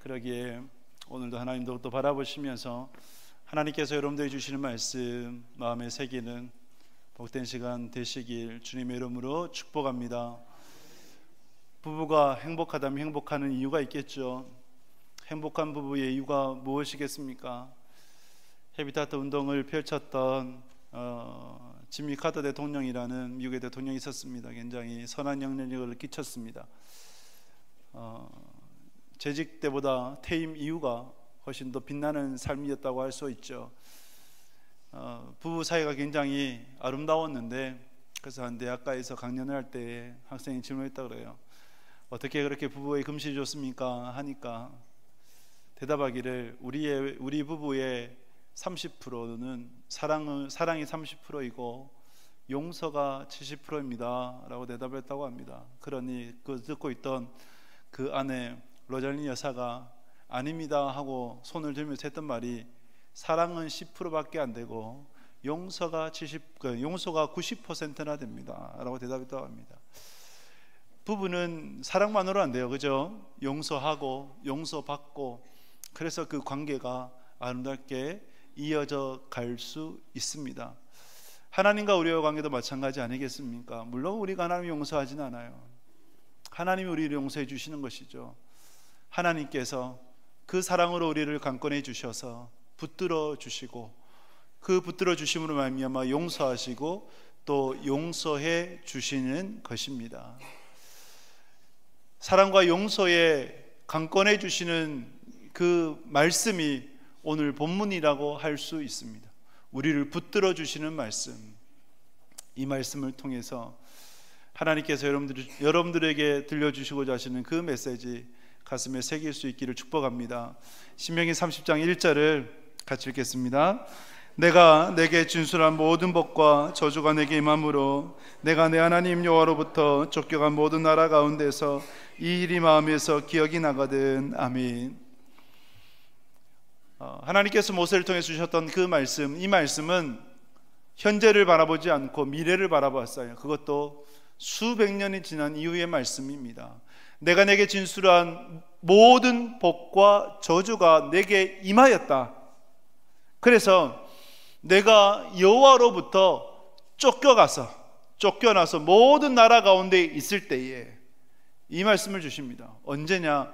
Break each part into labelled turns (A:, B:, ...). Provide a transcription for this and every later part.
A: 그러기에 오늘도 하나님도 또 바라보시면서 하나님께서 여러분들이 주시는 말씀 마음에 새기는 복된 시간 되시길 주님의 이름으로 축복합니다. 부부가 행복하다면 행복하는 이유가 있겠죠. 행복한 부부의 이유가 무엇이겠습니까? 헤비타트 운동을 펼쳤던 지미 카터 대통령이라는 미국의 대통령이 있었습니다. 굉장히 선한 영향력을 끼쳤습니다. 재직 때보다 퇴임 이후가 훨씬 더 빛나는 삶이었다고 할 수 있죠. 부부 사이가 굉장히 아름다웠는데, 그래서 한 대학가에서 강연을 할 때 학생이 질문했다 그래요. 어떻게 그렇게 부부의 금실이 좋습니까? 하니까 대답하기를 우리 부부의 30%는 사랑이 30%이고 용서가 70%입니다 라고 대답을 했다고 합니다. 그러니 그 듣고 있던 그 아내 로잘린 여사가 아닙니다 하고 손을 들면서 했던 말이, 사랑은 10%밖에 안 되고 용서가 90%나 됩니다 라고 대답했다고 합니다. 부부는 사랑만으로 안 돼요, 그죠? 용서하고 용서받고, 그래서 그 관계가 아름답게 이어져 갈 수 있습니다. 하나님과 우리의 관계도 마찬가지 아니겠습니까? 물론 우리가 하나님을 용서하진 않아요. 하나님이 우리를 용서해 주시는 것이죠. 하나님께서 그 사랑으로 우리를 강권해 주셔서 붙들어 주시고, 그 붙들어 주심으로 말미암아 용서하시고 또 용서해 주시는 것입니다. 사랑과 용서에 강권해 주시는 그 말씀이 오늘 본문이라고 할 수 있습니다. 우리를 붙들어 주시는 말씀, 이 말씀을 통해서 하나님께서 여러분들에게 들려주시고자 하시는 그 메시지 가슴에 새길 수 있기를 축복합니다. 신명기 30장 1절을 같이 읽겠습니다. 내가 내게 준수한 모든 복과 저주가 내게 임함으로 내가 내 하나님 여호와로부터 쫓겨간 모든 나라 가운데서 이 일이 마음에서 기억이 나거든. 아멘. 하나님께서 모세를 통해 주셨던 그 말씀, 이 말씀은 현재를 바라보지 않고 미래를 바라봤어요. 그것도 수백 년이 지난 이후의 말씀입니다. 내가 내게 진술한 모든 복과 저주가 내게 임하였다. 그래서 내가 여호와로부터 쫓겨나서 모든 나라 가운데 있을 때에 이 말씀을 주십니다. 언제냐?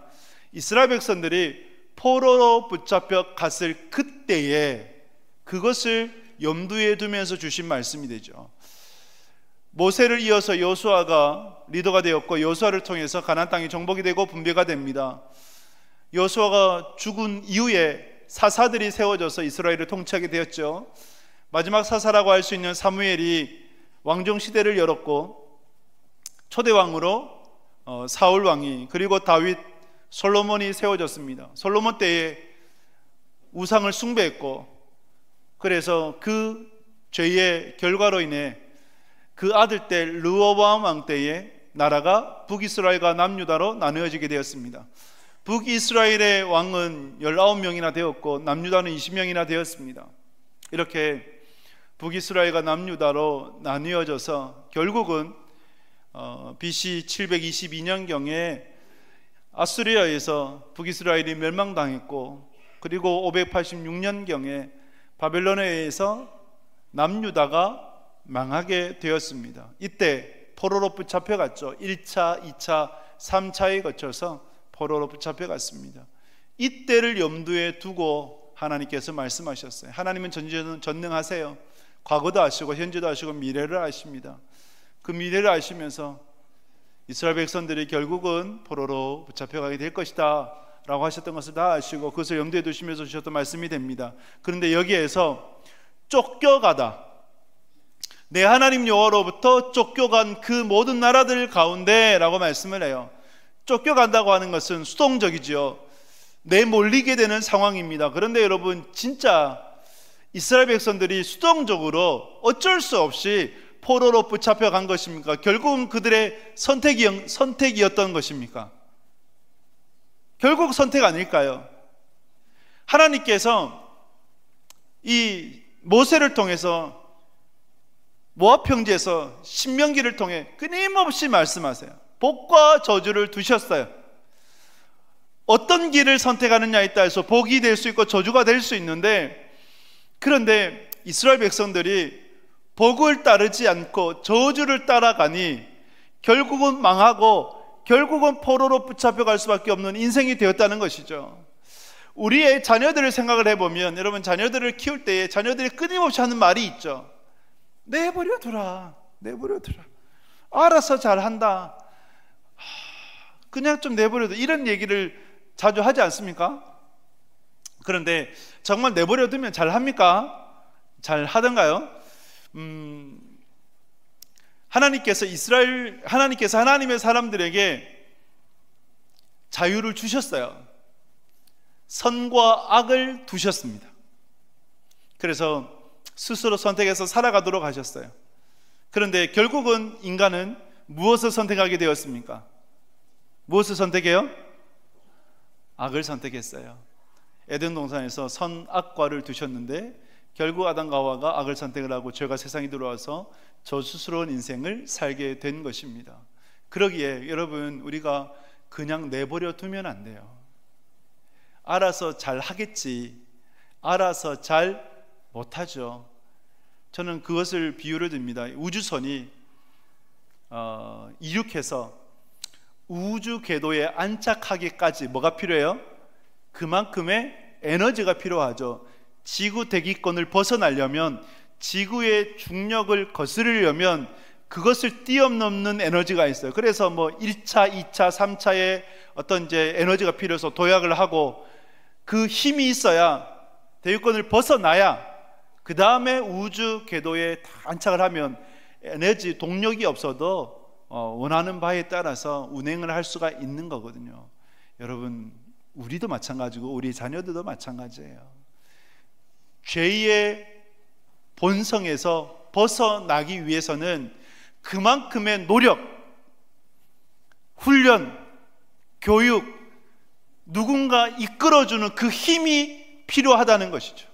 A: 이스라엘 백성들이 포로로 붙잡혀 갔을 그때에 그것을 염두에 두면서 주신 말씀이 되죠. 모세를 이어서 여호수아가 리더가 되었고, 여호수아를 통해서 가나안 땅이 정복이 되고 분배가 됩니다. 여호수아가 죽은 이후에 사사들이 세워져서 이스라엘을 통치하게 되었죠. 마지막 사사라고 할 수 있는 사무엘이 왕정 시대를 열었고, 초대왕으로 사울 왕이, 그리고 다윗, 솔로몬이 세워졌습니다. 솔로몬 때에 우상을 숭배했고, 그래서 그 죄의 결과로 인해 그 아들 때 르호보암 왕 때에 나라가 북이스라엘과 남유다로 나누어지게 되었습니다. 북이스라엘의 왕은 19명이나 되었고 남유다는 20명이나 되었습니다. 이렇게 북이스라엘과 남유다로 나누어져서 결국은 BC 722년경에 아수리아에서 북이스라엘이 멸망당했고, 그리고 586년경에 바벨론에 의해서 남유다가 망하게 되었습니다. 이때 포로로 붙잡혀갔죠. 1차, 2차, 3차에 거쳐서 포로로 붙잡혀갔습니다. 이때를 염두에 두고 하나님께서 말씀하셨어요. 하나님은 전능하세요. 과거도 아시고 현재도 아시고 미래를 아십니다. 그 미래를 아시면서 이스라엘 백성들이 결국은 포로로 붙잡혀가게 될 것이다 라고 하셨던 것을 다 아시고 그것을 염두에 두시면서 주셨던 말씀이 됩니다. 그런데 여기에서 쫓겨가다, 내 하나님 여호와로부터 쫓겨간 그 모든 나라들 가운데 라고 말씀을 해요. 쫓겨간다고 하는 것은 수동적이죠. 내몰리게 되는 상황입니다. 그런데 여러분, 진짜 이스라엘 백성들이 수동적으로 어쩔 수 없이 포로로 붙잡혀간 것입니까? 결국은 그들의 선택이었던 것입니까? 결국 선택 아닐까요? 하나님께서 이 모세를 통해서 모압 평지에서 신명기를 통해 끊임없이 말씀하세요. 복과 저주를 두셨어요. 어떤 길을 선택하느냐에 따라서 복이 될 수 있고 저주가 될 수 있는데, 그런데 이스라엘 백성들이 복을 따르지 않고 저주를 따라가니 결국은 망하고 결국은 포로로 붙잡혀갈 수밖에 없는 인생이 되었다는 것이죠. 우리의 자녀들을 생각을 해보면, 여러분, 자녀들을 키울 때에 자녀들이 끊임없이 하는 말이 있죠. 내버려 두라, 내버려 두라, 알아서 잘한다, 그냥 좀 내버려 둬, 이런 얘기를 자주 하지 않습니까? 그런데 정말 내버려 두면 잘합니까? 잘 하던가요? 하나님께서 하나님의 사람들에게 자유를 주셨어요. 선과 악을 두셨습니다. 그래서 스스로 선택해서 살아가도록 하셨어요. 그런데 결국은 인간은 무엇을 선택하게 되었습니까? 무엇을 선택해요? 악을 선택했어요. 에덴 동산에서 선악과를 두셨는데 결국 아담과 하와가 악을 선택을 하고 죄가 세상에 들어와서 저수스러운 인생을 살게 된 것입니다. 그러기에 여러분, 우리가 그냥 내버려 두면 안 돼요. 알아서 잘 하겠지, 알아서 잘 못하죠. 저는 그것을 비유를 듭니다. 우주선이 이륙해서 우주 궤도에 안착하기까지 뭐가 필요해요? 그만큼의 에너지가 필요하죠. 지구 대기권을 벗어나려면, 지구의 중력을 거스르려면 그것을 뛰어넘는 에너지가 있어요. 그래서 뭐 1차, 2차, 3차의 어떤 이제 에너지가 필요해서 도약을 하고, 그 힘이 있어야, 대기권을 벗어나야 그 다음에 우주 궤도에 다 안착을 하면 에너지, 동력이 없어도 원하는 바에 따라서 운행을 할 수가 있는 거거든요. 여러분, 우리도 마찬가지고 우리 자녀들도 마찬가지예요. 죄의 본성에서 벗어나기 위해서는 그만큼의 노력, 훈련, 교육, 누군가 이끌어주는 그 힘이 필요하다는 것이죠.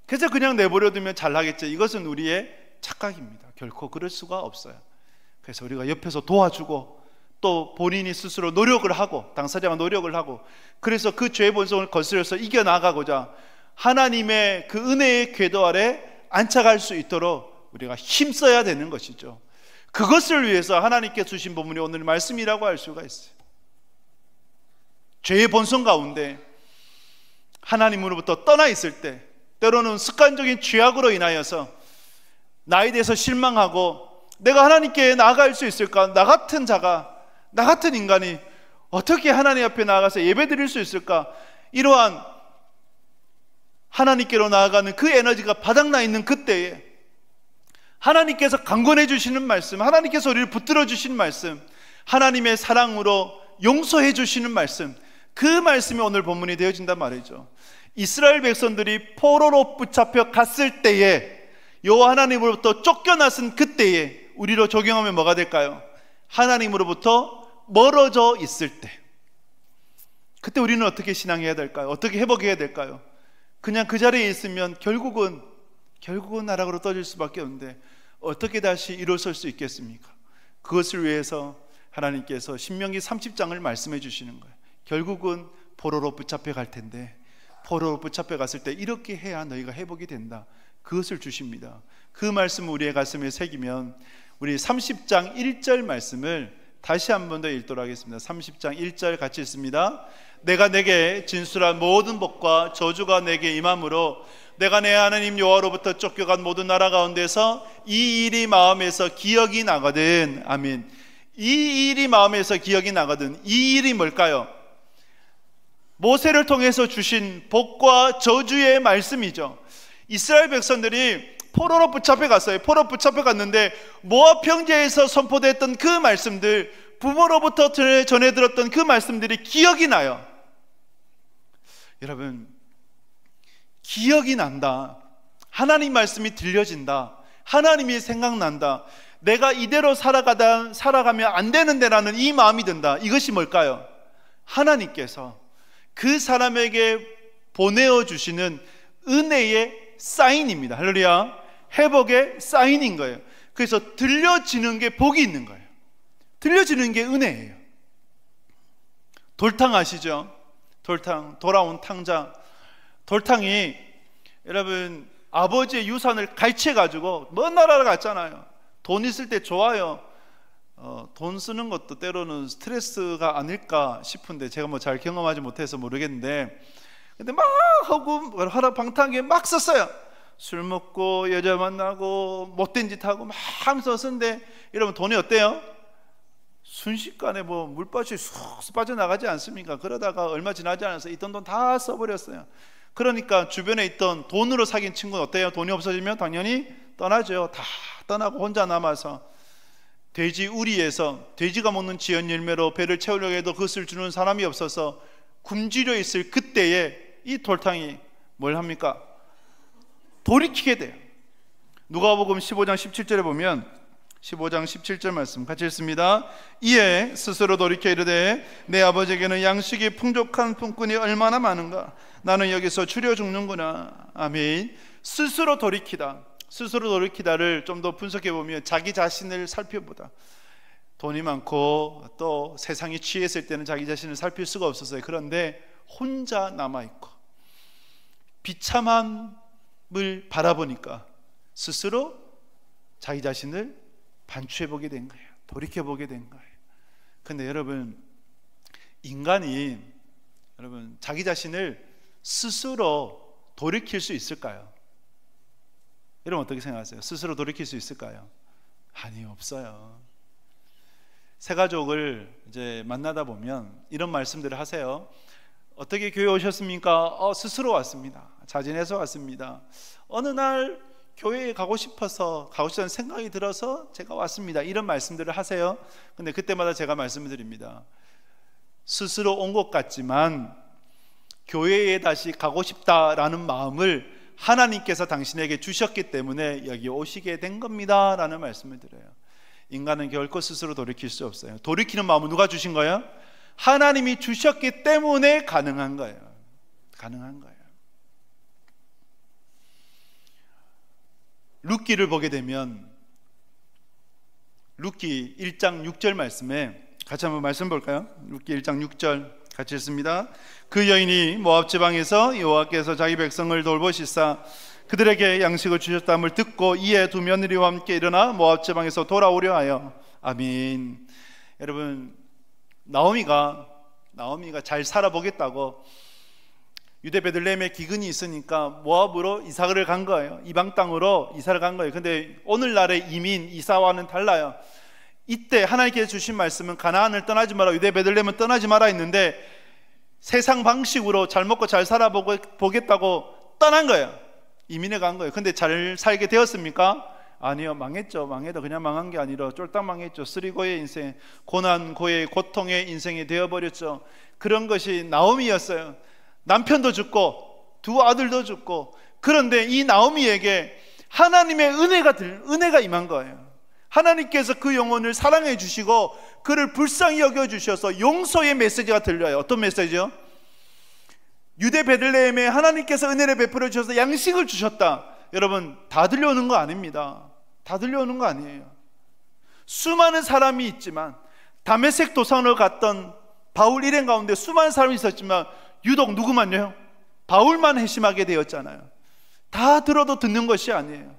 A: 그래서 그냥 내버려두면 잘하겠죠. 이것은 우리의 착각입니다. 결코 그럴 수가 없어요. 그래서 우리가 옆에서 도와주고, 또 본인이 스스로 노력을 하고, 당사자가 노력을 하고, 그래서 그 죄의 본성을 거스려서 이겨나가고자 하나님의 그 은혜의 궤도 아래 안착할 수 있도록 우리가 힘써야 되는 것이죠. 그것을 위해서 하나님께 주신 본문이 오늘 말씀이라고 할 수가 있어요. 죄의 본성 가운데 하나님으로부터 떠나 있을 때, 때로는 습관적인 죄악으로 인하여서 나에 대해서 실망하고, 내가 하나님께 나아갈 수 있을까? 나 같은 자가, 나 같은 인간이 어떻게 하나님 앞에 나아가서 예배 드릴 수 있을까? 이러한 하나님께로 나아가는 그 에너지가 바닥나 있는 그때에 하나님께서 강권해 주시는 말씀, 하나님께서 우리를 붙들어 주시는 말씀, 하나님의 사랑으로 용서해 주시는 말씀, 그 말씀이 오늘 본문이 되어진단 말이죠. 이스라엘 백성들이 포로로 붙잡혀 갔을 때에, 여호와 하나님으로부터 쫓겨났은 그때에 우리로 적용하면 뭐가 될까요? 하나님으로부터 멀어져 있을 때, 그때 우리는 어떻게 신앙해야 될까요? 어떻게 회복해야 될까요? 그냥 그 자리에 있으면 결국은 나락으로 떨어질 수밖에 없는데 어떻게 다시 일어설 수 있겠습니까? 그것을 위해서 하나님께서 신명기 30장을 말씀해 주시는 거예요. 결국은 포로로 붙잡혀 갈 텐데, 포로로 붙잡혀 갔을 때 이렇게 해야 너희가 회복이 된다, 그것을 주십니다. 그 말씀을 우리의 가슴에 새기면 우리 30장 1절 말씀을 다시 한 번 더 읽도록 하겠습니다. 30장 1절 같이 읽습니다. 내가 내게 진술한 모든 복과 저주가 내게 임함으로 내가 내 하나님 여호와로부터 쫓겨간 모든 나라 가운데서 이 일이 마음에서 기억이 나거든. 아멘. 이 일이 마음에서 기억이 나거든. 이 일이 뭘까요? 모세를 통해서 주신 복과 저주의 말씀이죠. 이스라엘 백성들이 포로로 붙잡혀 갔어요. 포로 붙잡혀 갔는데 모압 평지에서 선포됐던 그 말씀들, 부모로부터 전해 들었던 그 말씀들이 기억이 나요. 여러분, 기억이 난다, 하나님 말씀이 들려진다, 하나님이 생각난다, 내가 이대로 살아가면 안 되는데라는 이 마음이 든다. 이것이 뭘까요? 하나님께서 그 사람에게 보내어 주시는 은혜의 사인입니다. 할렐루야. 회복의 사인인 거예요. 그래서 들려지는 게 복이 있는 거예요. 들려지는 게 은혜예요. 돌탕 아시죠? 돌탕, 돌아온 탕자. 돌탕이 여러분 아버지의 유산을 갈취해 가지고 먼 나라로 갔잖아요. 돈 있을 때 좋아요. 돈 쓰는 것도 때로는 스트레스가 아닐까 싶은데 제가 뭐 잘 경험하지 못해서 모르겠는데, 근데 막 하고 화라방탕하게 막 썼어요. 술 먹고 여자 만나고 못된 짓 하고 막 하면서 쓰는데 여러분 돈이 어때요? 순식간에 뭐 물밭이 쑥 빠져나가지 않습니까? 그러다가 얼마 지나지 않아서 있던 돈 다 써버렸어요. 그러니까 주변에 있던 돈으로 사귄 친구는 어때요? 돈이 없어지면 당연히 떠나죠. 다 떠나고 혼자 남아서 돼지 우리에서 돼지가 먹는 지연 열매로 배를 채우려고 해도 그것을 주는 사람이 없어서 굶주려 있을 그때에 이 돌탕이 뭘 합니까? 돌이키게 돼요. 누가복음 15장 17절에 보면 15장 17절 말씀 같이 읽습니다. 이에 스스로 돌이켜 이르되 내 아버지에게는 양식이 풍족한 품꾼이 얼마나 많은가, 나는 여기서 추려 죽는구나. 아멘. 스스로 돌이키다. 스스로 돌이키다를 좀 더 분석해 보면 자기 자신을 살펴보다. 돈이 많고 또 세상이 취했을 때는 자기 자신을 살필 수가 없었어요. 그런데 혼자 남아있고 비참함을 바라보니까 스스로 자기 자신을 반추해보게 된 거예요. 돌이켜보게 된 거예요. 근데 여러분, 인간이 여러분 자기 자신을 스스로 돌이킬 수 있을까요? 여러분 어떻게 생각하세요? 스스로 돌이킬 수 있을까요? 아니, 없어요. 새 가족을 이제 만나다 보면 이런 말씀들을 하세요. 어떻게 교회 오셨습니까? 스스로 왔습니다. 자진해서 왔습니다. 어느 날 교회에 가고 싶어서, 가고 싶다는 생각이 들어서 제가 왔습니다. 이런 말씀들을 하세요. 근데 그때마다 제가 말씀을 드립니다. 스스로 온 것 같지만 교회에 다시 가고 싶다라는 마음을 하나님께서 당신에게 주셨기 때문에 여기 오시게 된 겁니다 라는 말씀을 드려요. 인간은 결코 스스로 돌이킬 수 없어요. 돌이키는 마음은 누가 주신 거예요? 하나님이 주셨기 때문에 가능한 거예요. 가능한 거예요. 룻기를 보게 되면 룻기 1장 6절 말씀에 같이 한번 말씀 볼까요? 룻기 1장 6절 같이 읽습니다. 그 여인이 모압 지방에서 여호와께서 자기 백성을 돌보시사 그들에게 양식을 주셨다함을 듣고 이에 두 며느리와 함께 일어나 모압 지방에서 돌아오려 하여. 아멘. 여러분, 나오미가 잘 살아보겠다고 유대 베들레헴에 기근이 있으니까 모압으로 이사를 간 거예요. 이방 땅으로 이사를 간 거예요. 근데 오늘날의 이민 이사와는 달라요. 이때 하나님께서 주신 말씀은 가나안을 떠나지 마라, 유대 베들레헴은 떠나지 마라 했는데 세상 방식으로 잘 먹고 잘 살아보겠다고 떠난 거예요. 이민해 간 거예요. 근데 잘 살게 되었습니까? 아니요, 망했죠. 망해도 그냥 망한 게 아니라 쫄딱 망했죠. 쓰리고의 인생, 고난, 고의, 고통의 인생이 되어버렸죠. 그런 것이 나오미였어요. 남편도 죽고 두 아들도 죽고. 그런데 이 나오미에게 하나님의 은혜가 임한 거예요. 하나님께서 그 영혼을 사랑해 주시고 그를 불쌍히 여겨 주셔서 용서의 메시지가 들려요. 어떤 메시지요? 유대 베들레헴에 하나님께서 은혜를 베풀어 주셔서 양식을 주셨다. 여러분, 다 들려오는 거 아닙니다. 다 들려오는 거 아니에요. 수많은 사람이 있지만, 다메섹 도상으로 갔던 바울 일행 가운데 수많은 사람이 있었지만 유독 누구만요? 바울만 회심하게 되었잖아요. 다 들어도 듣는 것이 아니에요.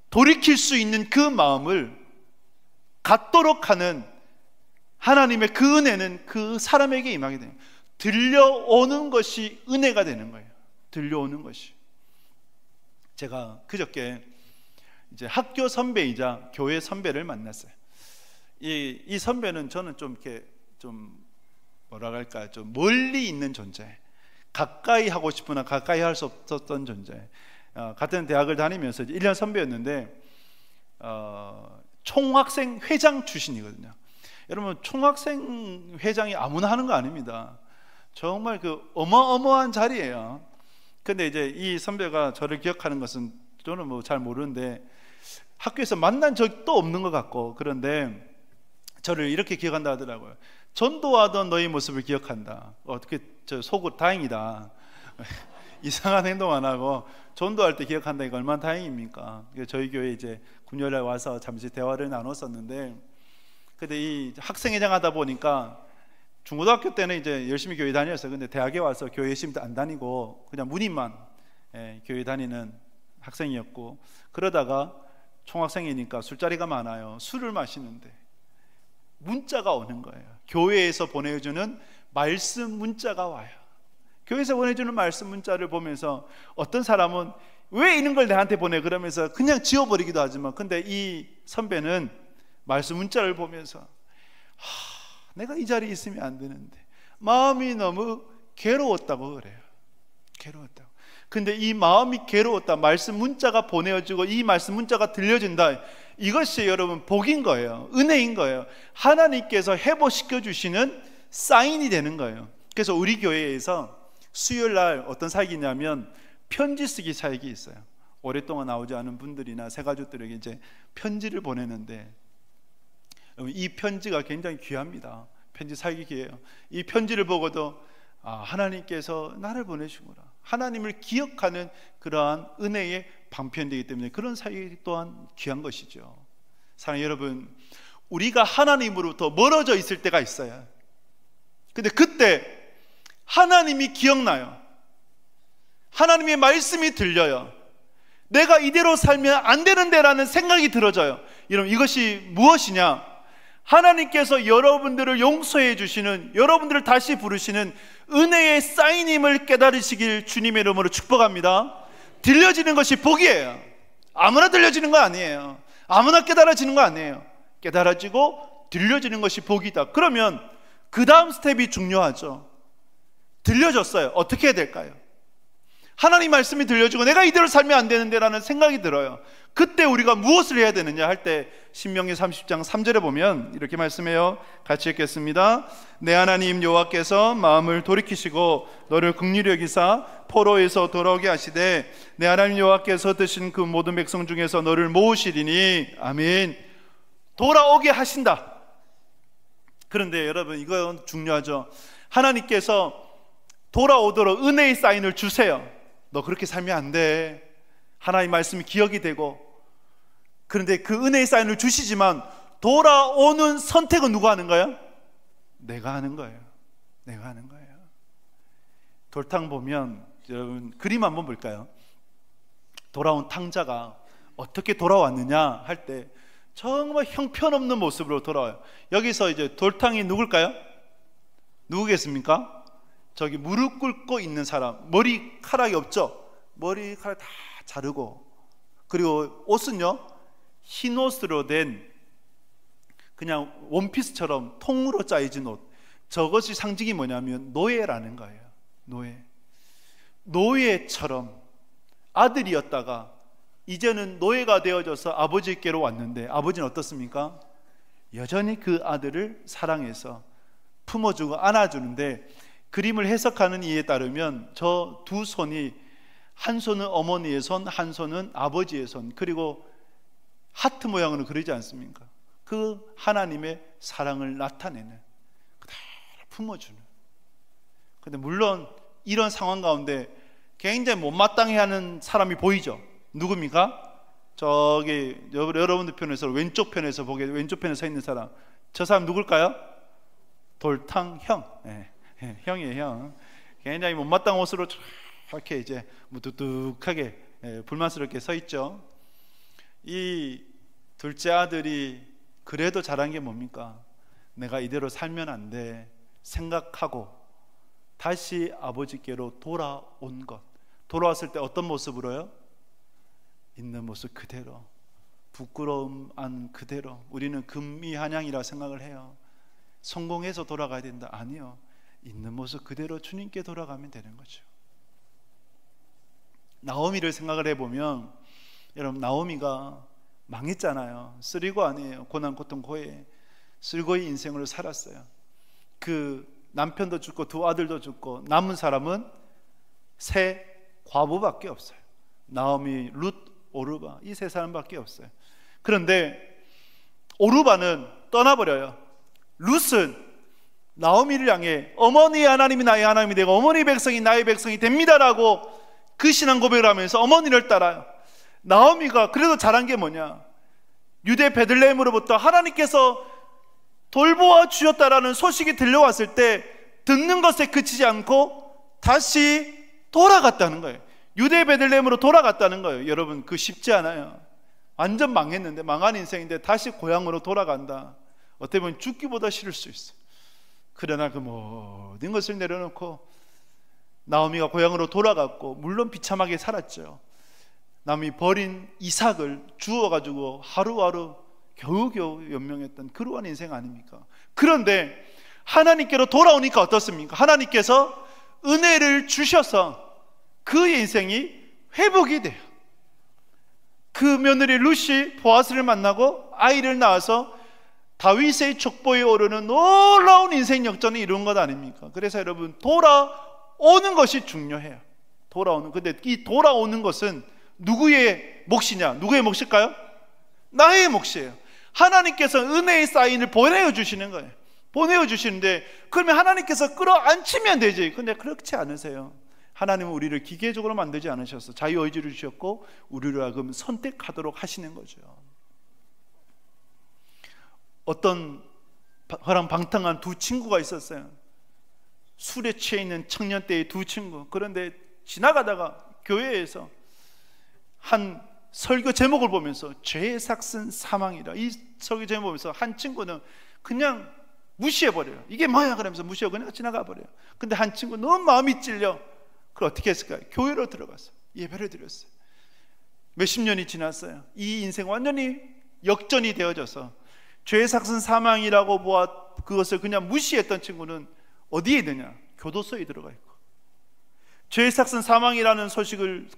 A: 돌이킬 수 있는 그 마음을 갖도록 하는 하나님의 그 은혜는 그 사람에게 임하게 돼요. 들려오는 것이 은혜가 되는 거예요. 들려오는 것이. 제가 그저께 이제 학교 선배이자 교회 선배를 만났어요. 이 선배는 저는 좀 이렇게 좀 뭐라 할까, 좀 멀리 있는 존재, 가까이 하고 싶으나 가까이 할 수 없었던 존재. 같은 대학을 다니면서 1년 선배였는데 총학생 회장 출신이거든요. 여러분, 총학생 회장이 아무나 하는 거 아닙니다. 정말 그 어마어마한 자리예요. 근데 이제 이 선배가 저를 기억하는 것은 저는 뭐 잘 모르는데 학교에서 만난 적도 없는 것 같고, 그런데 저를 이렇게 기억한다 하더라고요. 전도하던 너의 모습을 기억한다. 어떻게 저 속으로 다행이다. 이상한 행동 안 하고 전도할 때 기억한다니까 얼마나 다행입니까? 저희 교회 이제 금요일에 와서 잠시 대화를 나눴었는데, 근데 이 학생회장 하다 보니까 중고등학교 때는 이제 열심히 교회 다녔어요. 근데 대학에 와서 교회 열심히 안 다니고 그냥 무늬만 교회 다니는 학생이었고, 그러다가 총학생이니까 술자리가 많아요. 술을 마시는데 문자가 오는 거예요. 교회에서 보내주는 말씀 문자가 와요. 교회에서 보내주는 말씀 문자를 보면서 어떤 사람은 왜 이런 걸 내한테 보내 그러면서 그냥 지워버리기도 하지만, 근데 이 선배는 말씀 문자를 보면서 내가 이 자리에 있으면 안 되는데 마음이 너무 괴로웠다고 그래요. 괴로웠다고. 근데 이 마음이 괴로웠다, 말씀 문자가 보내어지고 이 말씀 문자가 들려진다, 이것이 여러분 복인 거예요. 은혜인 거예요. 하나님께서 회복시켜 주시는 사인이 되는 거예요. 그래서 우리 교회에서 수요일 날 어떤 사역이냐면 편지 쓰기 사역이 있어요. 오랫동안 나오지 않은 분들이나 새가족들에게 이제 편지를 보내는데, 이 편지가 굉장히 귀합니다. 편지 사역이 귀해요. 이 편지를 보고도 하나님께서 나를 보내시구나, 하나님을 기억하는 그러한 은혜의 방편되기 때문에 그런 사역이 또한 귀한 것이죠. 사랑하는 여러분, 우리가 하나님으로부터 멀어져 있을 때가 있어요. 근데 그때 하나님이 기억나요. 하나님의 말씀이 들려요. 내가 이대로 살면 안 되는데 라는 생각이 들어져요. 여러분, 이것이 무엇이냐? 하나님께서 여러분들을 용서해 주시는, 여러분들을 다시 부르시는 은혜의 사인임을 깨달으시길 주님의 이름으로 축복합니다. 들려지는 것이 복이에요. 아무나 들려지는 거 아니에요. 아무나 깨달아지는 거 아니에요. 깨달아지고 들려지는 것이 복이다. 그러면 그 다음 스텝이 중요하죠. 들려졌어요. 어떻게 해야 될까요? 하나님 말씀이 들려지고 내가 이대로 살면 안 되는데 라는 생각이 들어요. 그때 우리가 무엇을 해야 되느냐 할 때 신명기 30장 3절에 보면 이렇게 말씀해요. 같이 읽겠습니다. 내 하나님 여호와께서 마음을 돌이키시고 너를 긍휼히 여기사 포로에서 돌아오게 하시되 내 하나님 여호와께서 드신 그 모든 백성 중에서 너를 모으시리니. 아멘. 돌아오게 하신다. 그런데 여러분, 이건 중요하죠. 하나님께서 돌아오도록 은혜의 사인을 주세요. 너 그렇게 살면 안 돼. 하나님 말씀이 기억이 되고. 그런데 그 은혜의 사인을 주시지만 돌아오는 선택은 누가 하는 거예요? 내가 하는 거예요. 내가 하는 거예요. 돌탕 보면 여러분 그림 한번 볼까요? 돌아온 탕자가 어떻게 돌아왔느냐 할 때 정말 형편없는 모습으로 돌아와요. 여기서 이제 돌탕이 누굴까요? 누구겠습니까? 저기 무릎 꿇고 있는 사람, 머리카락이 없죠? 머리카락 다 자르고, 그리고 옷은요 흰 옷으로 된 그냥 원피스처럼 통으로 짜여진 옷. 저것이 상징이 뭐냐면 노예라는 거예요. 노예처럼 아들이었다가 이제는 노예가 되어져서 아버지께로 왔는데, 아버지는 어떻습니까? 여전히 그 아들을 사랑해서 품어주고 안아주는데, 그림을 해석하는 이에 따르면 저 두 손이, 한 손은 어머니의 손, 한 손은 아버지의 손, 그리고 하트 모양으로 그리지 않습니까? 그 하나님의 사랑을 나타내는, 그대로 품어주는. 근데 물론 이런 상황 가운데 굉장히 못마땅해하는 사람이 보이죠. 누굽니까? 저기 여러분들 편에서 왼쪽 편에서 보게, 왼쪽 편에 서 있는 사람, 저 사람 누굴까요? 돌탕 형. 형이에요, 형. 굉장히 못마땅한 옷으로 이렇게 이제 무뚝뚝하게 불만스럽게 서 있죠. 이 둘째 아들이 그래도 잘한 게 뭡니까? 내가 이대로 살면 안 돼 생각하고 다시 아버지께로 돌아온 것. 돌아왔을 때 어떤 모습으로요? 있는 모습 그대로, 부끄러움 안 그대로. 우리는 금이한양이라 생각을 해요. 성공해서 돌아가야 된다. 아니요, 있는 모습 그대로 주님께 돌아가면 되는 거죠. 나오미를 생각을 해보면, 여러분 나오미가 망했잖아요. 쓰리고 아니에요. 고난 고통 고해 쓸고의 인생으로 살았어요. 그 남편도 죽고 두 아들도 죽고 남은 사람은 세 과부밖에 없어요. 나오미, 룻, 오르바, 이 세 사람밖에 없어요. 그런데 오르바는 떠나버려요. 룻은 나오미를 향해 어머니의 하나님이 나의 하나님이 되고 어머니의 백성이 나의 백성이 됩니다라고 그 신앙 고백을 하면서 어머니를 따라요. 나오미가 그래도 잘한 게 뭐냐? 유대 베들레헴으로부터 하나님께서 돌보아 주셨다라는 소식이 들려왔을 때 듣는 것에 그치지 않고 다시 돌아갔다는 거예요. 유대 베들레헴으로 돌아갔다는 거예요. 여러분, 그 쉽지 않아요. 완전 망했는데, 망한 인생인데 다시 고향으로 돌아간다. 어떻게 보면 죽기보다 싫을 수 있어요. 그러나 그 모든 것을 내려놓고 나오미가 고향으로 돌아갔고, 물론 비참하게 살았죠. 나오미 버린 이삭을 주워가지고 하루하루 겨우겨우 연명했던 그러한 인생 아닙니까? 그런데 하나님께로 돌아오니까 어떻습니까? 하나님께서 은혜를 주셔서 그의 인생이 회복이 돼요. 그 며느리 룻이 보아스를 만나고 아이를 낳아서 다윗의 족보에 오르는 놀라운 인생 역전을 이룬 것 아닙니까? 그래서 여러분, 돌아오는 것이 중요해요. 근데 이 돌아오는 것은 누구의 몫이냐? 누구의 몫일까요? 나의 몫이에요. 하나님께서 은혜의 사인을 보내주시는 거예요. 보내주시는데, 그러면 하나님께서 끌어안치면 되지. 근데 그렇지 않으세요. 하나님은 우리를 기계적으로 만들지 않으셔서 자유의지를 주셨고 우리를 하여금 선택하도록 하시는 거죠. 어떤 허랑방탕한 두 친구가 있었어요. 술에 취해 있는 청년 때의 두 친구. 그런데 지나가다가 교회에서 한 설교 제목을 보면서 죄의 삭은 사망이라, 이 설교 제목을 보면서 한 친구는 그냥 무시해버려요. 이게 뭐야 그러면서 무시하고 그냥 지나가 버려요. 근데 한 친구 너무 마음이 찔려. 그걸 어떻게 했을까요? 교회로 들어가서 예배를 드렸어요. 몇십 년이 지났어요. 이 인생 완전히 역전이 되어져서 죄의 삭은 사망이라고 보아 그것을 그냥 무시했던 친구는 어디에 있느냐? 교도소에 들어가 있고, 죄의 삭은 사망이라는 소식을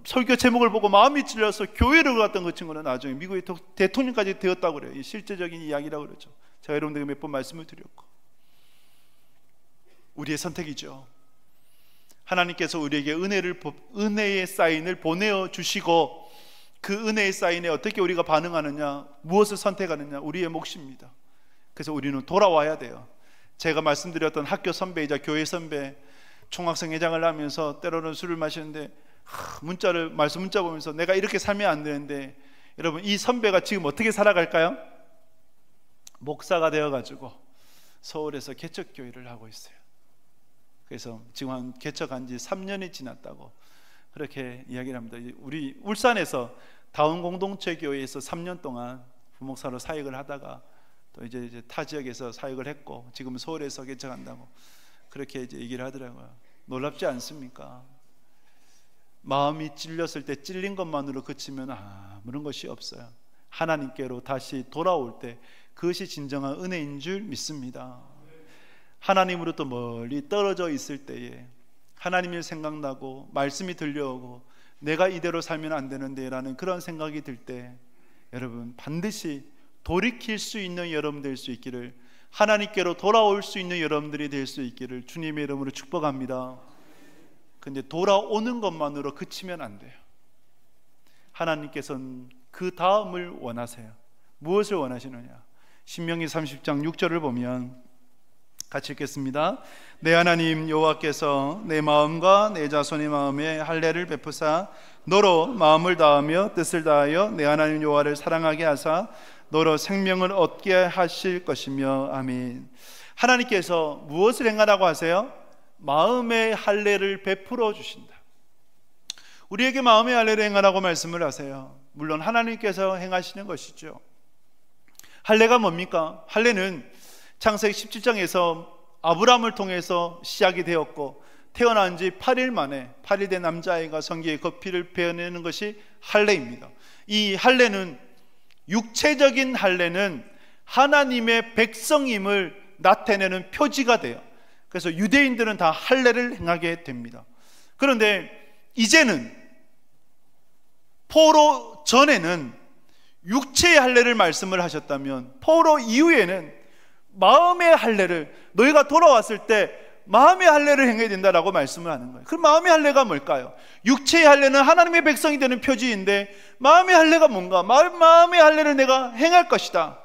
A: 설교 제목을 보고 마음이 찔려서 교회를 갔던 그 친구는 나중에 미국의 대통령까지 되었다고 그래요. 이 실제적인 이야기라고 그러죠. 제가 여러분들에게 몇 번 말씀을 드렸고, 우리의 선택이죠. 하나님께서 우리에게 은혜의 사인을 보내주시고 그 은혜의 사인에 어떻게 우리가 반응하느냐, 무엇을 선택하느냐, 우리의 몫입니다. 그래서 우리는 돌아와야 돼요. 제가 말씀드렸던 학교 선배이자 교회 선배, 총학생 회장을 하면서 때로는 술을 마시는데 말씀 문자 보면서 내가 이렇게 살면 안 되는데, 여러분, 이 선배가 지금 어떻게 살아갈까요? 목사가 되어가지고 서울에서 개척교회를 하고 있어요. 그래서 지금 개척한 지 3년이 지났다고 그렇게 이야기를 합니다. 우리 울산에서 다운 공동체 교회에서 3년 동안 부목사로 사역을 하다가 또 이제 타 지역에서 사역을 했고, 지금 서울에서 개척한다고 그렇게 이제 얘기를 하더라고요. 놀랍지 않습니까? 마음이 찔렸을 때 찔린 것만으로 그치면 아무런 것이 없어요. 하나님께로 다시 돌아올 때 그것이 진정한 은혜인 줄 믿습니다. 하나님으로부터 멀리 떨어져 있을 때에 하나님이 생각나고 말씀이 들려오고 내가 이대로 살면 안 되는데 라는 그런 생각이 들 때, 여러분, 반드시 돌이킬 수 있는 여러분 될 수 있기를, 하나님께로 돌아올 수 있는 여러분들이 될 수 있기를 주님의 이름으로 축복합니다. 근데 돌아오는 것만으로 그치면 안 돼요. 하나님께서는 그 다음을 원하세요. 무엇을 원하시느냐? 신명기 30장 6절을 보면 같이 읽겠습니다. 내 하나님 여호와께서 내 마음과 내 자손의 마음에 할례를 베푸사 너로 마음을 다하며 뜻을 다하여 내 하나님 여호와를 사랑하게 하사 너로 생명을 얻게 하실 것이며. 아멘. 하나님께서 무엇을 행하라고 하세요? 마음의 할례를 베풀어 주신다. 우리에게 마음의 할례를 행하라고 말씀을 하세요. 물론 하나님께서 행하시는 것이죠. 할례가 뭡니까? 할례는 창세기 17장에서 아브라함을 통해서 시작이 되었고, 태어난 지 8일 만에 8일 된 남자아이가 성기에 거피를 베어내는 것이 할례입니다. 이 할례는, 육체적인 할례는 하나님의 백성임을 나타내는 표지가 돼요. 그래서 유대인들은 다 할례를 행하게 됩니다. 그런데 이제는, 포로 전에는 육체의 할례를 말씀을 하셨다면, 포로 이후에는 마음의 할례를, 너희가 돌아왔을 때 마음의 할례를 행해야 된다라고 말씀을 하는 거예요. 그럼 마음의 할례가 뭘까요? 육체의 할례는 하나님의 백성이 되는 표지인데, 마음의 할례가 뭔가? 마음의 할례를 내가 행할 것이다.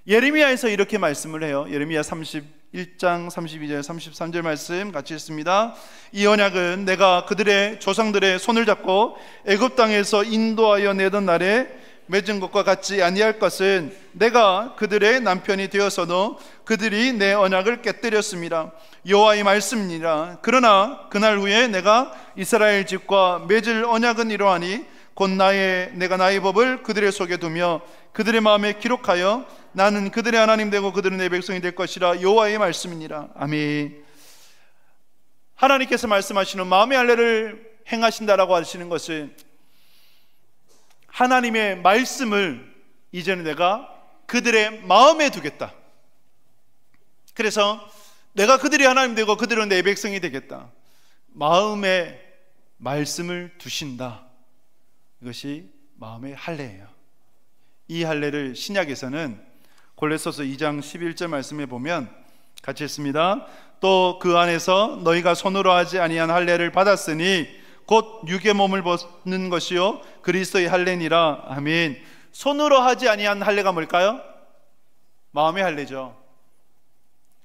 A: 예레미야에서 이렇게 말씀을 해요. 예레미야 31장 32절 33절 말씀 같이 읽습니다. 이 언약은 내가 그들의 조상들의 손을 잡고 애굽 땅에서 인도하여 내던 날에 맺은 것과 같지 아니할 것은 내가 그들의 남편이 되어서도 그들이 내 언약을 깨뜨렸습니다. 여호와의 말씀이니라. 그러나 그날 후에 내가 이스라엘 집과 맺을 언약은 이러하니 곧 내가 나의 법을 그들의 속에 두며 그들의 마음에 기록하여 나는 그들의 하나님 되고 그들은 내 백성이 될 것이라. 여호와의 말씀이니라. 아멘. 하나님께서 말씀하시는 마음의 할례를 행하신다라고 하시는 것은 하나님의 말씀을 이제는 내가 그들의 마음에 두겠다. 그래서 내가 그들이 하나님 되고 그들은 내 백성이 되겠다. 마음에 말씀을 두신다. 이것이 마음의 할례예요. 이 할례를 신약에서는 골로새서 2장 11절 말씀에 보면 같이 읽습니다. 또 그 안에서 너희가 손으로 하지 아니한 할례를 받았으니 곧 육의 몸을 벗는 것이요 그리스도의 할례니라. 아멘. 손으로 하지 아니한 할례가 뭘까요? 마음의 할례죠.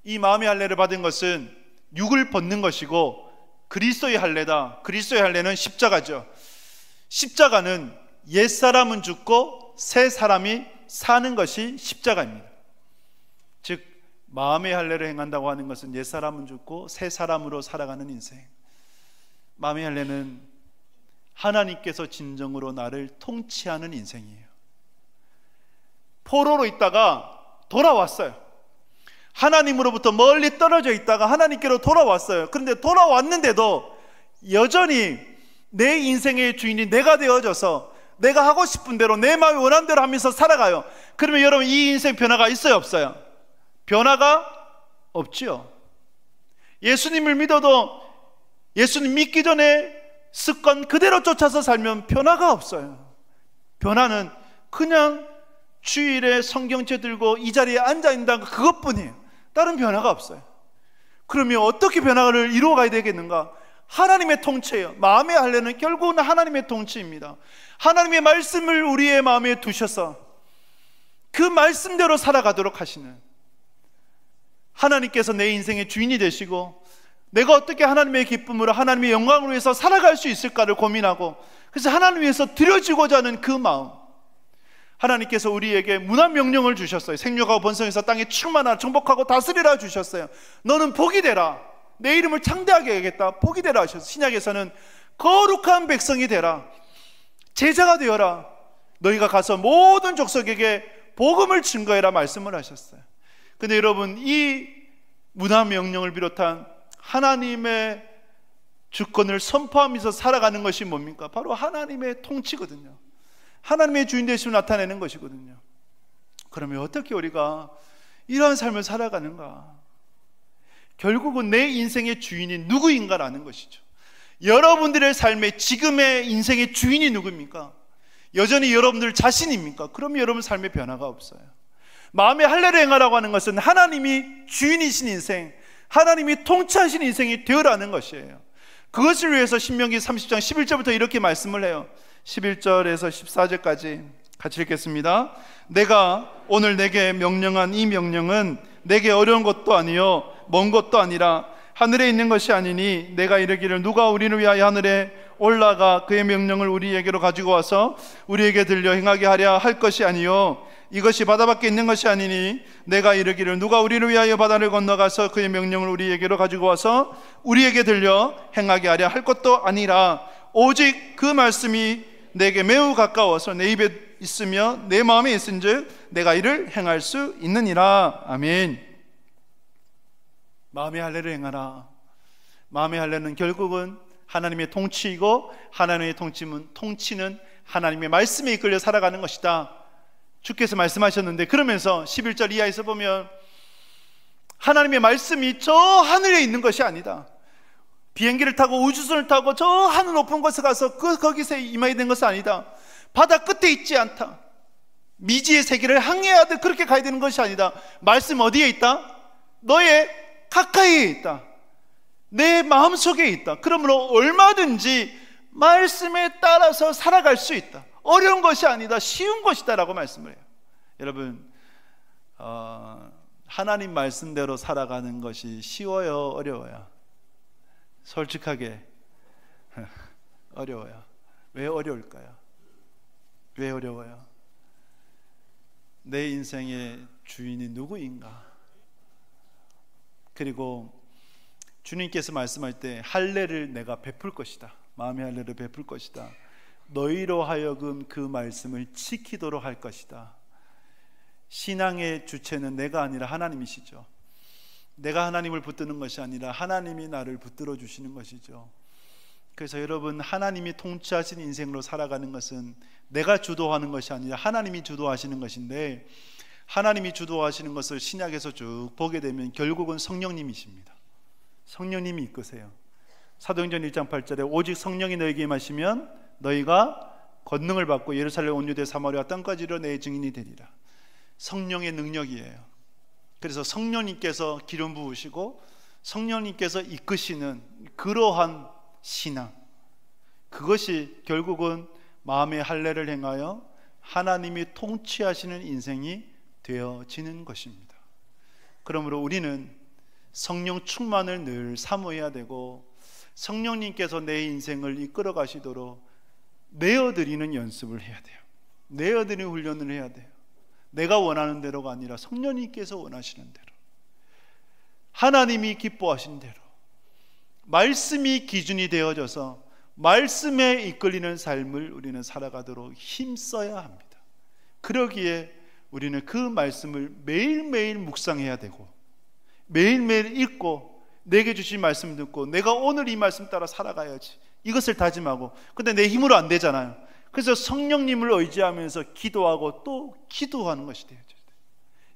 A: 이 마음의 할례를 받은 것은 육을 벗는 것이고 그리스도의 할례다. 그리스도의 할례는 십자가죠. 십자가는 옛사람은 죽고 새 사람이 사는 것이 십자가입니다. 즉 마음의 할례를 행한다고 하는 것은 옛사람은 죽고 새 사람으로 살아가는 인생. 마음의 할례는 하나님께서 진정으로 나를 통치하는 인생이에요. 포로로 있다가 돌아왔어요. 하나님으로부터 멀리 떨어져 있다가 하나님께로 돌아왔어요. 그런데 돌아왔는데도 여전히 내 인생의 주인이 내가 되어져서 내가 하고 싶은 대로 내 마음이 원하는 대로 하면서 살아가요. 그러면 여러분 이 인생 변화가 있어요 없어요? 변화가 없지요. 예수님을 믿어도 예수님 믿기 전에 습관 그대로 쫓아서 살면 변화가 없어요. 변화는 그냥 주일에 성경책 들고 이 자리에 앉아있는 그것뿐이에요. 다른 변화가 없어요. 그러면 어떻게 변화를 이루어가야 되겠는가? 하나님의 통치예요. 마음의 할례는 결국은 하나님의 통치입니다. 하나님의 말씀을 우리의 마음에 두셔서 그 말씀대로 살아가도록 하시는 하나님께서 내 인생의 주인이 되시고 내가 어떻게 하나님의 기쁨으로 하나님의 영광을 위해서 살아갈 수 있을까를 고민하고 그래서 하나님 위해서 드려지고자 하는 그 마음, 하나님께서 우리에게 문화 명령을 주셨어요. 생육하고 번성해서 땅에 충만하라 정복하고 다스리라 주셨어요. 너는 복이 되라. 내 이름을 창대하게 하겠다. 복이 되라 하셨어요. 신약에서는 거룩한 백성이 되라. 제자가 되어라. 너희가 가서 모든 족속에게 복음을 증거해라 말씀을 하셨어요. 근데 여러분 이 문화 명령을 비롯한 하나님의 주권을 선포하면서 살아가는 것이 뭡니까? 바로 하나님의 통치거든요. 하나님의 주인 되심을 나타내는 것이거든요. 그러면 어떻게 우리가 이러한 삶을 살아가는가? 결국은 내 인생의 주인이 누구인가라는 것이죠. 여러분들의 삶의 지금의 인생의 주인이 누구입니까? 여전히 여러분들 자신입니까? 그러면 여러분 삶의 변화가 없어요. 마음의 할례를 행하라고 하는 것은 하나님이 주인이신 인생, 하나님이 통치하신 인생이 되어라는 것이에요. 그것을 위해서 신명기 30장 11절부터 이렇게 말씀을 해요. 11절에서 14절까지 같이 읽겠습니다. 내가 오늘 내게 명령한 이 명령은 내게 어려운 것도 아니요 먼 것도 아니라 하늘에 있는 것이 아니니 내가 이르기를 누가 우리를 위하여 하늘에 올라가 그의 명령을 우리에게로 가지고 와서 우리에게 들려 행하게 하랴 할 것이 아니요 이것이 바다 밖에 있는 것이 아니니 내가 이르기를 누가 우리를 위하여 바다를 건너가서 그의 명령을 우리에게로 가지고 와서 우리에게 들려 행하게 하랴 할 것도 아니라 오직 그 말씀이 내게 매우 가까워서 내 입에 있으며 내 마음에 있은즉 내가 이를 행할 수 있느니라. 아멘. 마음의 할례를 행하라. 마음의 할례는 결국은 하나님의 통치이고 하나님의 통치는 하나님의 말씀에 이끌려 살아가는 것이다. 주께서 말씀하셨는데 그러면서 11절 이하에서 보면 하나님의 말씀이 저 하늘에 있는 것이 아니다. 비행기를 타고 우주선을 타고 저 하늘 높은 곳에 가서 거기서 임하게 된 것은 아니다. 바다 끝에 있지 않다. 미지의 세계를 항해하듯 그렇게 가야 되는 것이 아니다. 말씀 어디에 있다? 너의 가까이에 있다. 내 마음속에 있다. 그러므로 얼마든지 말씀에 따라서 살아갈 수 있다. 어려운 것이 아니다. 쉬운 것이다 라고 말씀을 해요. 여러분 하나님 말씀대로 살아가는 것이 쉬워요? 어려워요? 솔직하게 어려워요. 왜 어려울까요? 왜 어려워요? 내 인생의 주인이 누구인가? 그리고 주님께서 말씀할 때 할례를 내가 베풀 것이다, 마음의 할례를 베풀 것이다, 너희로 하여금 그 말씀을 지키도록 할 것이다. 신앙의 주체는 내가 아니라 하나님이시죠. 내가 하나님을 붙드는 것이 아니라 하나님이 나를 붙들어 주시는 것이죠. 그래서 여러분, 하나님이 통치하신 인생으로 살아가는 것은 내가 주도하는 것이 아니라 하나님이 주도하시는 것인데, 하나님이 주도하시는 것을 신약에서 쭉 보게 되면 결국은 성령님이십니다. 성령님이 이끄세요. 사도행전 1장 8절에 오직 성령이 너에게 임하시면 너희가 권능을 받고 예루살렘 온 유대 사마리아 땅까지 이르러 내 증인이 되리라. 성령의 능력이에요. 그래서 성령님께서 기름 부으시고 성령님께서 이끄시는 그러한 신앙, 그것이 결국은 마음의 할례를 행하여 하나님이 통치하시는 인생이 되어지는 것입니다. 그러므로 우리는 성령 충만을 늘 사모해야 되고, 성령님께서 내 인생을 이끌어 가시도록 내어드리는 연습을 해야 돼요. 내어드리는 훈련을 해야 돼요. 내가 원하는 대로가 아니라 성령님께서 원하시는 대로, 하나님이 기뻐하신 대로, 말씀이 기준이 되어져서 말씀에 이끌리는 삶을 우리는 살아가도록 힘써야 합니다. 그러기에 우리는 그 말씀을 매일매일 묵상해야 되고, 매일매일 읽고, 내게 주신 말씀 듣고 내가 오늘 이 말씀 따라 살아가야지, 이것을 다짐하고. 근데 내 힘으로 안 되잖아요. 그래서 성령님을 의지하면서 기도하고 또 기도하는 것이 되어져야 돼요.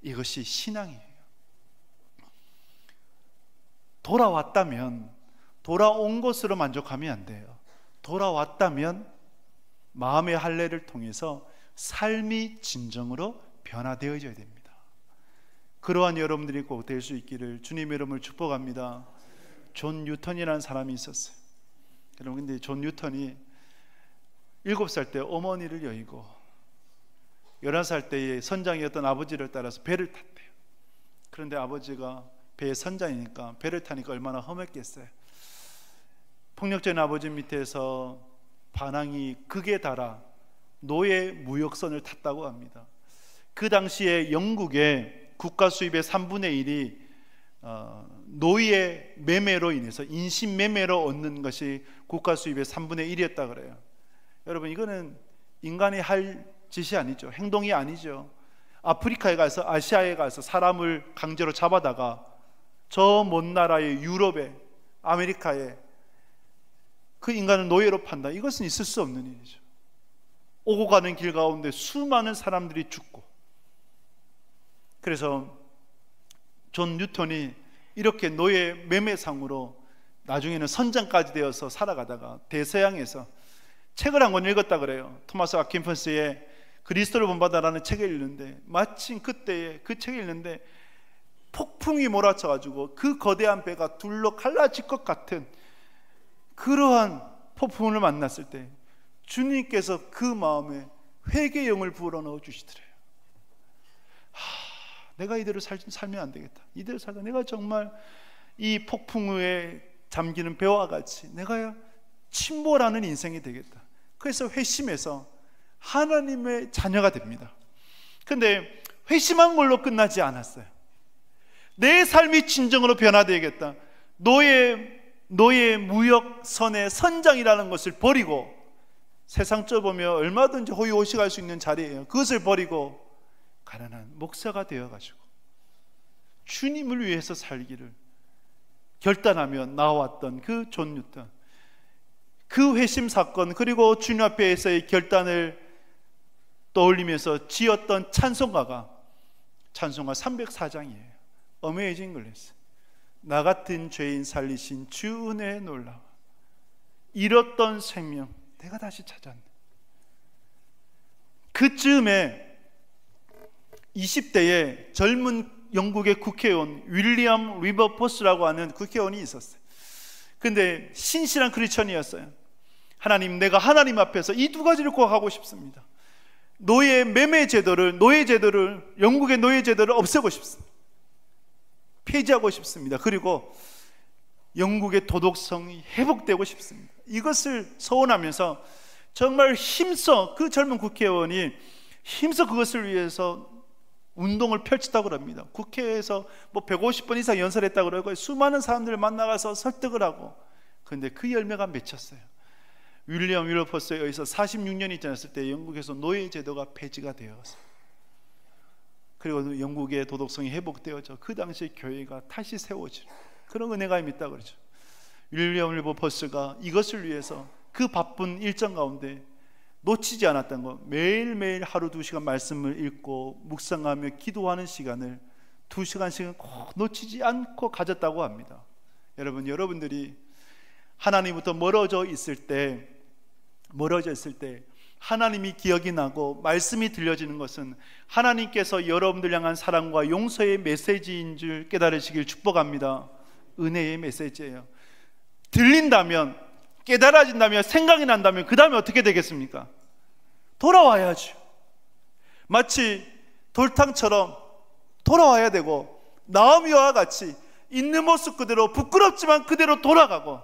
A: 이것이 신앙이에요. 돌아왔다면 돌아온 것으로 만족하면 안 돼요. 돌아왔다면 마음의 할례를 통해서 삶이 진정으로 변화되어져야 됩니다. 그러한 여러분들이 꼭 될 수 있기를 주님의 이름으로 축복합니다. 존 뉴턴이라는 사람이 있었어요. 여러분, 근데 존 뉴턴이 7살 때 어머니를 여의고 11살 때에 선장이었던 아버지를 따라서 배를 탔대요. 그런데 아버지가 배의 선장이니까 배를 타니까 얼마나 험했겠어요. 폭력적인 아버지 밑에서 반항이 극에 달아 노예 무역선을 탔다고 합니다. 그 당시에 영국의 국가 수입의 3분의 1이 노예 매매로 인해서, 인신 매매로 얻는 것이 국가 수입의 3분의 1이었다 그래요. 여러분, 이거는 인간이 할 짓이 아니죠. 행동이 아니죠. 아프리카에 가서, 아시아에 가서 사람을 강제로 잡아다가 저 먼 나라의 유럽에, 아메리카에 그 인간을 노예로 판다. 이것은 있을 수 없는 일이죠. 오고 가는 길 가운데 수많은 사람들이 죽고. 그래서 존 뉴턴이 이렇게 노예 매매상으로 나중에는 선장까지 되어서 살아가다가 대서양에서 책을 한 권 읽었다 그래요. 토마스 아킨펀스의 그리스도를 본받아라는 책을 읽는데, 마침 그때에 그 책을 읽는데 폭풍이 몰아쳐가지고 그 거대한 배가 둘로 갈라질 것 같은 그러한 폭풍을 만났을 때 주님께서 그 마음에 회개의 영을 부어 넣어 주시더래요. 내가 이대로 살면 안 되겠다. 이대로 살다 내가 정말 이 폭풍우에 잠기는 배와 같이 내가 침몰하는 인생이 되겠다. 그래서 회심해서 하나님의 자녀가 됩니다. 근데 회심한 걸로 끝나지 않았어요. 내 삶이 진정으로 변화되겠다. 노예 무역선의 선장이라는 것을 버리고, 세상적으로 보면 얼마든지 호의호식할 수 있는 자리예요. 그것을 버리고 가난한 목사가 되어가지고 주님을 위해서 살기를 결단하며 나왔던 그 존 뉴턴, 그 회심 사건, 그리고 주님 앞에서의 결단을 떠올리면서 지었던 찬송가 304장이에요. 어메이징 글래스. 나 같은 죄인 살리신 주 은혜에 놀라워 잃었던 생명 내가 다시 찾았네. 그쯤에 20대의 젊은 영국의 국회의원 윌리엄 리버포스라고 하는 국회의원이 있었어요. 근데 신실한 크리스천이었어요. 하나님, 내가 하나님 앞에서 이 두 가지를 꼭 하고 싶습니다. 노예 제도를, 영국의 노예 제도를 없애고 싶습니다. 폐지하고 싶습니다. 그리고 영국의 도덕성이 회복되고 싶습니다. 이것을 소원하면서 정말 힘써, 그 젊은 국회의원이 힘써 그것을 위해서 운동을 펼쳤다고 합니다. 국회에서 뭐 150번 이상 연설했다고 그러고 수많은 사람들을 만나가서 설득을 하고, 그런데 그 열매가 맺혔어요. 윌리엄 윌버포스에 의해서 46년이 지났을 때 영국에서 노예 제도가 폐지가 되었어요. 그리고 영국의 도덕성이 회복되어져 그 당시에 교회가 다시 세워지는 그런 은혜가 있다 그러죠. 윌리엄 윌버포스가 이것을 위해서 그 바쁜 일정 가운데 놓치지 않았던 것, 매일매일 하루 2시간 말씀을 읽고 묵상하며 기도하는 시간을 2시간씩은 꼭 놓치지 않고 가졌다고 합니다. 여러분들이 하나님부터 멀어져 있을 때 하나님이 기억이 나고 말씀이 들려지는 것은 하나님께서 여러분들 향한 사랑과 용서의 메시지인 줄 깨달으시길 축복합니다. 은혜의 메시지예요. 들린다면, 깨달아진다면, 생각이 난다면 그 다음에 어떻게 되겠습니까? 돌아와야죠. 마치 돌탕처럼 돌아와야 되고, 나오미와 같이 있는 모습 그대로, 부끄럽지만 그대로 돌아가면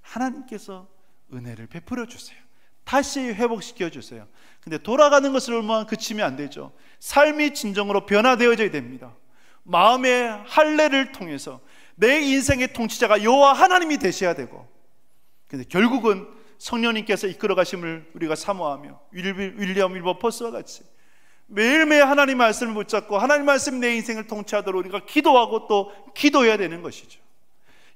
A: 하나님께서 은혜를 베풀어 주세요. 다시 회복시켜 주세요. 근데 돌아가는 것으로만 그치면 안 되죠. 삶이 진정으로 변화되어져야 됩니다. 마음의 할례를 통해서 내 인생의 통치자가 여호와 하나님이 되셔야 되고, 근데 결국은 성령님께서 이끌어 가심을 우리가 사모하며 윌리엄 윌버포스와 같이 매일매일 하나님 말씀을 붙잡고 하나님 말씀 내 인생을 통치하도록 우리가 기도하고 또 기도해야 되는 것이죠.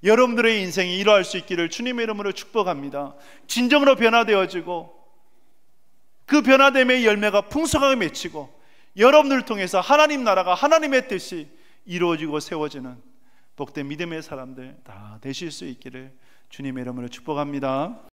A: 여러분들의 인생이 이러할 수 있기를 주님의 이름으로 축복합니다. 진정으로 변화되어지고 그 변화됨의 열매가 풍성하게 맺히고 여러분들을 통해서 하나님 나라가, 하나님의 뜻이 이루어지고 세워지는 복된 믿음의 사람들 다 되실 수 있기를 주님의 이름으로 축복합니다.